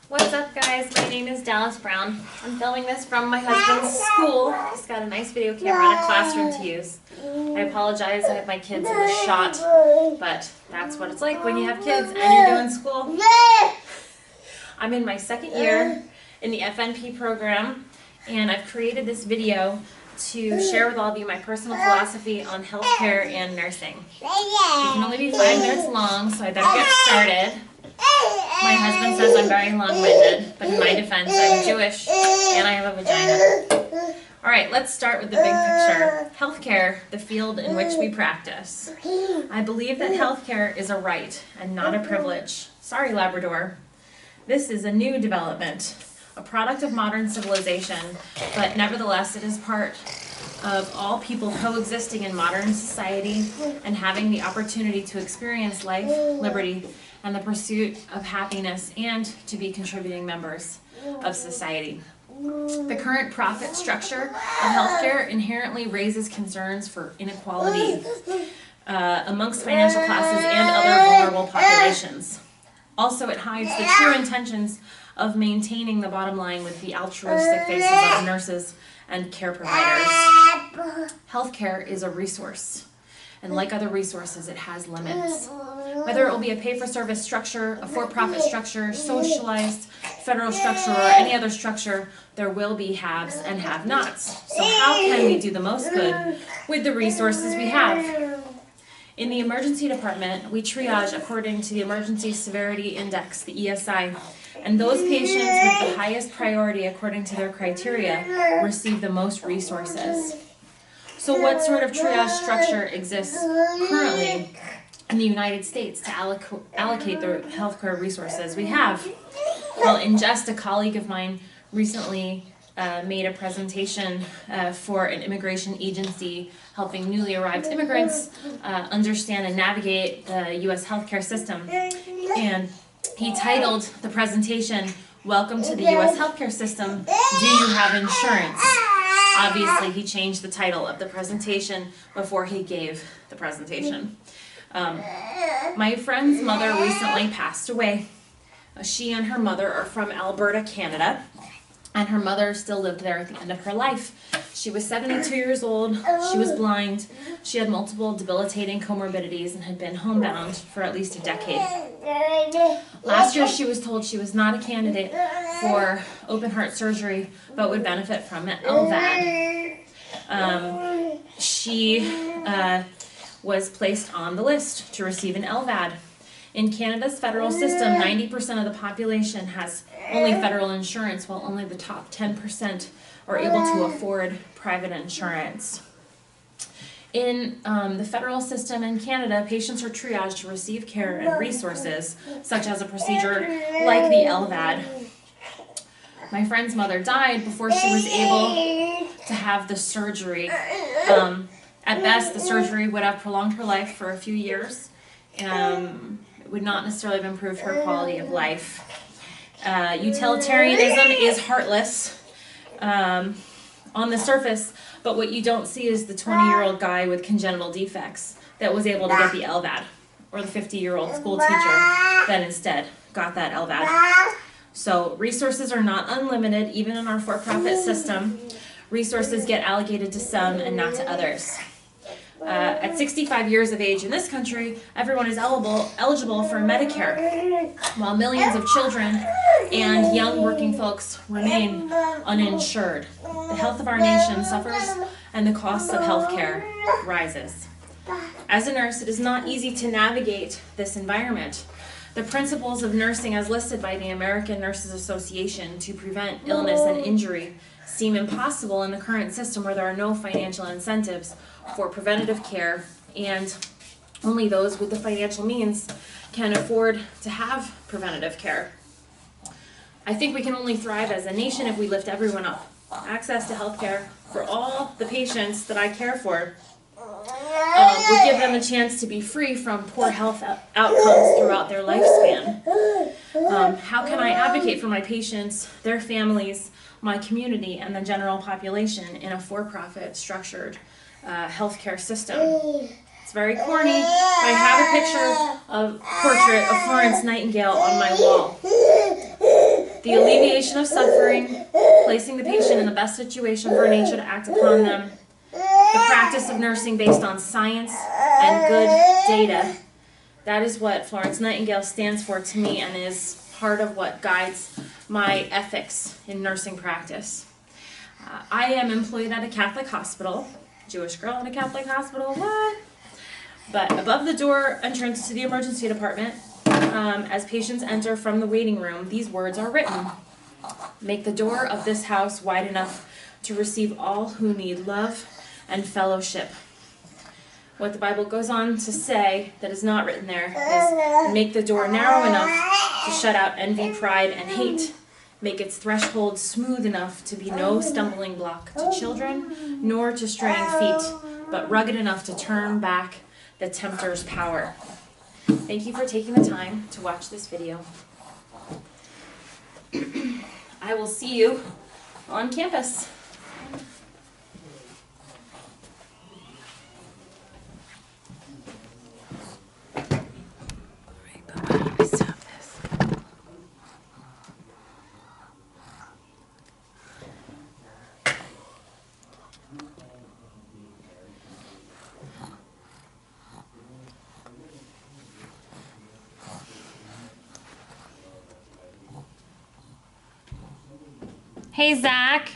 What's up, guys? My name is Dallas Brown. I'm filming this from my husband's school. Just got a nice video camera and a classroom to use. I apologize, I have my kids in the shot, but that's what it's like when you have kids and you're doing school. I'm in my second year in the FNP program, and I've created this video to share with all of you my personal philosophy on healthcare and nursing. It can only be 5 minutes long, so I better get started. My husband says I'm very long-winded, but in my defense, I'm Jewish and I have a vagina. Alright, let's start with the big picture. Healthcare, the field in which we practice. I believe that healthcare is a right and not a privilege. Sorry, Labrador. This is a new development, a product of modern civilization, but nevertheless it is part of all people coexisting in modern society and having the opportunity to experience life, liberty, and the pursuit of happiness, and to be contributing members of society. The current profit structure of healthcare inherently raises concerns for inequality amongst financial classes and other vulnerable populations. Also, it hides the true intentions of maintaining the bottom line with the altruistic faces of nurses and care providers. Healthcare is a resource, and like other resources, it has limits. Whether it will be a pay-for-service structure, a for-profit structure, socialized federal structure, or any other structure, there will be haves and have-nots. So how can we do the most good with the resources we have? In the emergency department, we triage according to the Emergency Severity Index, the ESI, and those patients with the highest priority according to their criteria receive the most resources. So what sort of triage structure exists currently in the United States to allocate the healthcare resources we have? Well, in Just, a colleague of mine recently made a presentation for an immigration agency helping newly arrived immigrants understand and navigate the U.S. healthcare system. And he titled the presentation, "Welcome to the U.S. healthcare system. Do you have insurance?" Obviously, he changed the title of the presentation before he gave the presentation. My friend's mother recently passed away. She and her mother are from Alberta, Canada, and her mother still lived there at the end of her life. She was 72 years old, she was blind, she had multiple debilitating comorbidities and had been homebound for at least a decade. Last year she was told she was not a candidate for open heart surgery, but would benefit from an LVAD. She was placed on the list to receive an LVAD. In Canada's federal system, 90% of the population has only federal insurance, while only the top 10% are able to afford private insurance. In the federal system in Canada, patients are triaged to receive care and resources, such as a procedure like the LVAD. My friend's mother died before she was able to have the surgery. At best, the surgery would have prolonged her life for a few years. It would not necessarily have improved her quality of life. Utilitarianism is heartless on the surface, but what you don't see is the 20-year-old guy with congenital defects that was able to get the LVAD, or the 50-year-old school teacher that instead got that LVAD. So resources are not unlimited, even in our for-profit system. Resources get allocated to some and not to others. At 65 years of age in this country, everyone is eligible for Medicare, while millions of children and young working folks remain uninsured. The health of our nation suffers, and the cost of health care rises. As a nurse, it is not easy to navigate this environment. The principles of nursing as listed by the American Nurses Association to prevent illness and injury seem impossible in the current system where there are no financial incentives for preventative care, and only those with the financial means can afford to have preventative care. I think we can only thrive as a nation if we lift everyone up. Access to health care for all the patients that I care for would give them a chance to be free from poor health outcomes throughout their lifespan. How can I advocate for my patients, their families, my community, and the general population in a for-profit structured healthcare system? It's very corny, but I have a portrait of Florence Nightingale on my wall. The alleviation of suffering, placing the patient in the best situation for nature to act upon them, the practice of nursing based on science and good data. That is what Florence Nightingale stands for to me and is part of what guides my ethics in nursing practice. I am employed at a Catholic hospital. Jewish girl in a Catholic hospital, what? But above the door entrance to the emergency department, as patients enter from the waiting room, these words are written. Make the door of this house wide enough to receive all who need love and fellowship. What the Bible goes on to say that is not written there is make the door narrow enough to shut out envy, pride, and hate. Make its threshold smooth enough to be no stumbling block to children nor to straying feet, but rugged enough to turn back the tempter's power. Thank you for taking the time to watch this video. I will see you on campus. Hey, Zach.